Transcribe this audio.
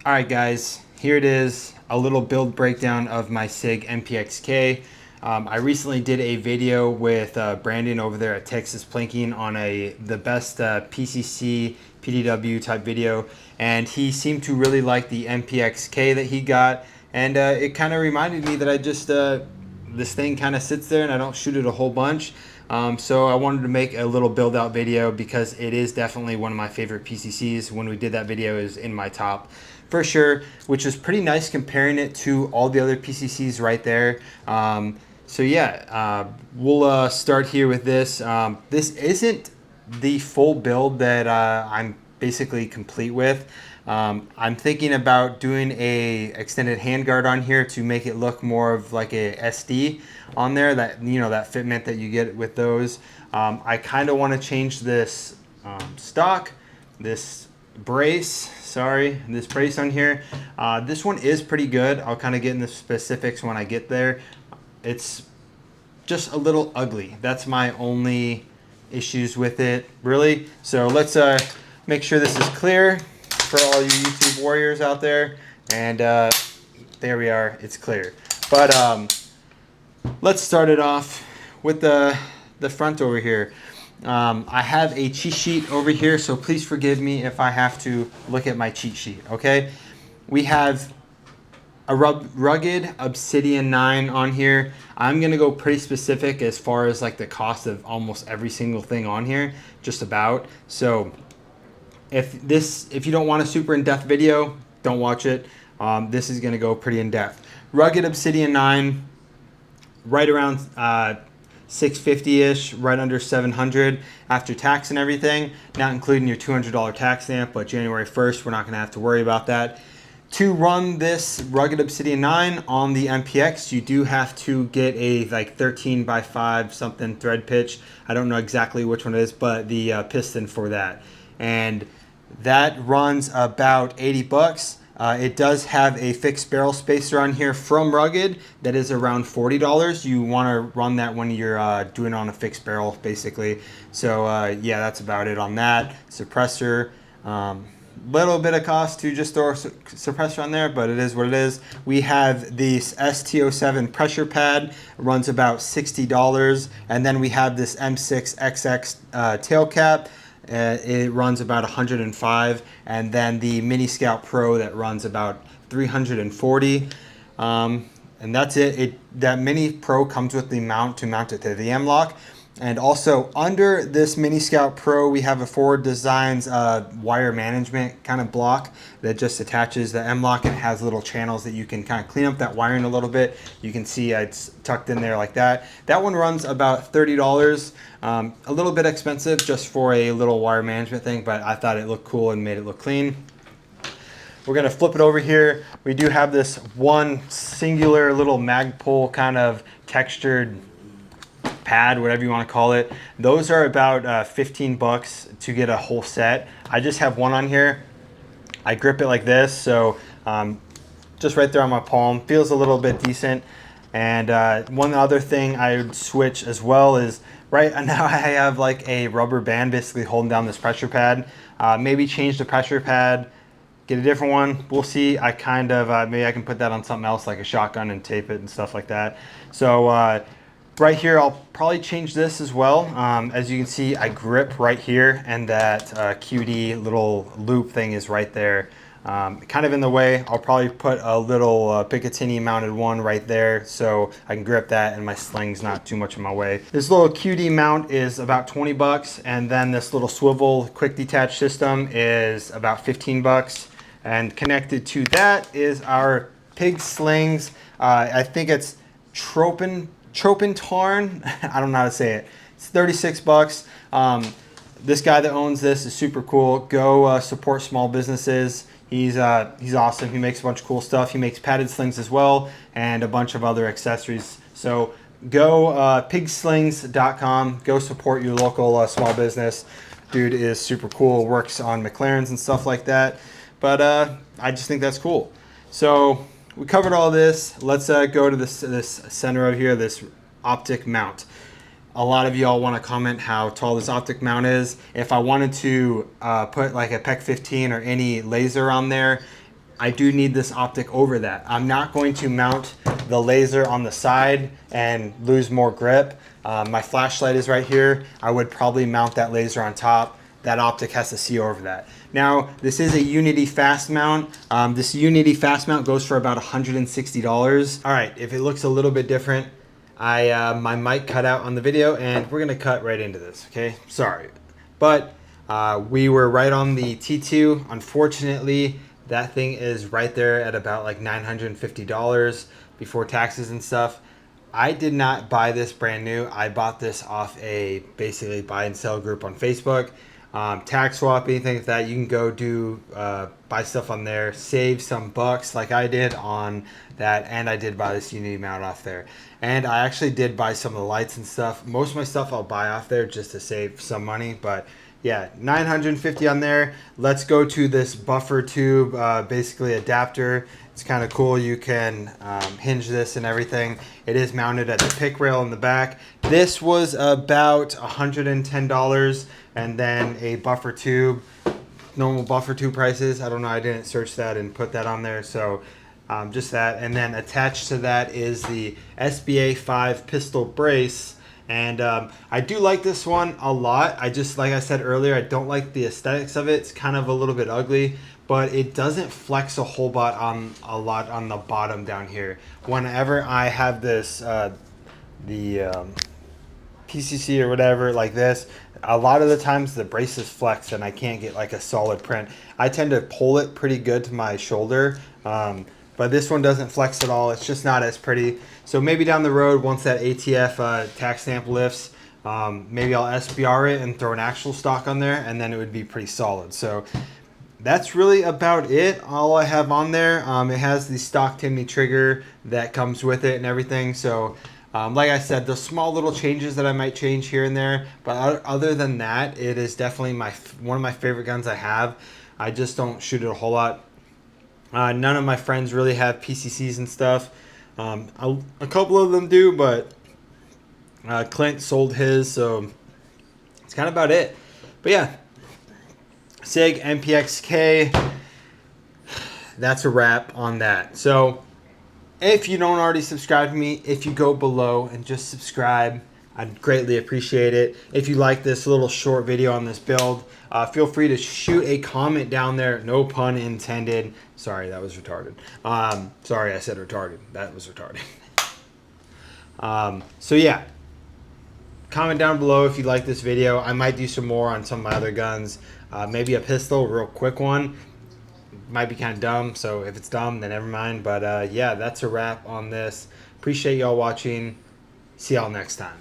Alright guys, here it is, a little build breakdown of my SIG MPX K. I recently did a video with Brandon over there at Texas Planking on the best PCC PDW type video, and he seemed to really like the MPX K that he got, and it kind of reminded me that this thing kind of sits there and I don't shoot it a whole bunch. So I wanted to make a little build out video because it is definitely one of my favorite PCCs. When we did that video, it was in my top for sure, which is pretty nice comparing it to all the other PCCs right there. So yeah, we'll start here with this. This isn't the full build that I'm basically complete with. I'm thinking about doing a extended handguard on here to make it look more of like a SD on there, that, you know, that fitment that you get with those. I kind of want to change this stock, this brace on here. This one is pretty good. I'll kind of get into specifics when I get there. It's just a little ugly. That's my only issues with it, really. So let's make sure this is clear for all you YouTube warriors out there. And there we are, it's clear. But let's start it off with the front over here. I have a cheat sheet over here, so please forgive me if I have to look at my cheat sheet, okay? We have a rugged Obsidian 9 on here. I'm gonna go pretty specific as far as like the cost of almost every single thing on here, just about. So if you don't want a super in-depth video, don't watch it. This is gonna go pretty in-depth. Rugged Obsidian 9, right around 650-ish, right under 700 after tax and everything, not including your $200 tax stamp, but January 1st, we're not gonna have to worry about that. To run this Rugged Obsidian 9 on the MPX, you do have to get a like 13x5 something thread pitch. I don't know exactly which one it is, but the piston for that. And that runs about 80 bucks. It does have a fixed barrel spacer on here from Rugged that is around $40. You want to run that when you're doing it on a fixed barrel, basically. So yeah, that's about it on that. Suppressor, little bit of cost to just throw a suppressor on there, but it is what it is. We have this ST07 pressure pad, runs about $60, and then we have this M6XX tail cap. It runs about 105, and then the Mini Scout Pro that runs about 340, and that's it. That Mini Pro comes with the mount to mount it to the M-LOK. And also under this Mini Scout Pro, we have a Forward Designs wire management kind of block that just attaches the M-LOK and has little channels that you can kind of clean up that wiring a little bit. You can see it's tucked in there like that. That one runs about $30. A little bit expensive just for a little wire management thing, but I thought it looked cool and made it look clean. We're gonna flip it over here. We do have this one singular little Magpul kind of textured pad, whatever you want to call it. Those are about 15 bucks to get a whole set. I just have one on here. I grip it like this, so just right there on my palm. Feels a little bit decent. And one other thing I would switch as well is right now I have like a rubber band basically holding down this pressure pad. Maybe change the pressure pad, get a different one. We'll see. I kind of, maybe I can put that on something else like a shotgun and tape it and stuff like that. So right here, I'll probably change this as well. As you can see, I grip right here, and that QD little loop thing is right there, kind of in the way. I'll probably put a little Picatinny mounted one right there so I can grip that and my sling's not too much in my way. This little QD mount is about 20 bucks, and then this little swivel quick detach system is about 15 bucks. And connected to that is our pig slings. I think it's Tropentarn, I don't know how to say it. It's 36 bucks. This guy that owns this is super cool. Go support small businesses. He's awesome. He makes a bunch of cool stuff. He makes padded slings as well and a bunch of other accessories. So go pigslings.com. Go support your local small business. Dude is super cool. Works on McLarens and stuff like that. But I just think that's cool. So we covered all this. Let's go to this center over here, this Optic mount. A lot of y'all want to comment how tall this Optic mount is. If I wanted to put like a PEC 15 or any laser on there, I do need this optic over that. I'm not going to mount the laser on the side and lose more grip. My flashlight is right here. I would probably mount that laser on top. That optic has to see over that. Now, this is a Unity fast mount. This Unity fast mount goes for about $160. All right, if it looks a little bit different, my mic cut out on the video, and we're gonna cut right into this, okay? Sorry. But we were right on the T2. Unfortunately, that thing is right there at about like $950 before taxes and stuff. I did not buy this brand new. I bought this off a basically buy and sell group on Facebook. Tax swap, anything like that, you can go do buy stuff on there, save some bucks like I did on that, and I did buy this Unity mount off there. And I actually did buy some of the lights and stuff. Most of my stuff I'll buy off there just to save some money, but yeah, 950 on there. Let's go to this buffer tube, basically adapter. It's kind of cool. You can hinge this and everything. It is mounted at the pick rail in the back. This was about $110, and then a buffer tube, normal buffer tube prices. I don't know. I didn't search that and put that on there. So just that. And then attached to that is the SBA 5 pistol brace. And I do like this one a lot. I just, like I said earlier, I don't like the aesthetics of it. It's kind of a little bit ugly, but it doesn't flex a whole lot on the bottom down here. Whenever I have this, the PCC or whatever like this, a lot of the times the braces flex and I can't get like a solid print. I tend to pull it pretty good to my shoulder. But this one doesn't flex at all. It's just not as pretty. So maybe down the road, once that ATF tax stamp lifts, maybe I'll SBR it and throw an actual stock on there, and then it would be pretty solid. So that's really about it. All I have on there. It has the stock Timney trigger that comes with it and everything. So like I said, the small little changes that I might change here and there. But other than that, it is definitely one of my favorite guns I have. I just don't shoot it a whole lot. None of my friends really have PCCs and stuff. A couple of them do, but Clint sold his, so it's kind of about it. But yeah, SIG MPX K, that's a wrap on that. So if you don't already subscribe to me, if you go below and just subscribe, I'd greatly appreciate it. If you like this little short video on this build, feel free to shoot a comment down there. No pun intended. Sorry, that was retarded. Sorry, I said retarded. That was retarded. So yeah, comment down below if you like this video. I might do some more on some of my other guns. Maybe a pistol, real quick one. Might be kind of dumb, so if it's dumb, then never mind. But yeah, that's a wrap on this. Appreciate y'all watching. See y'all next time.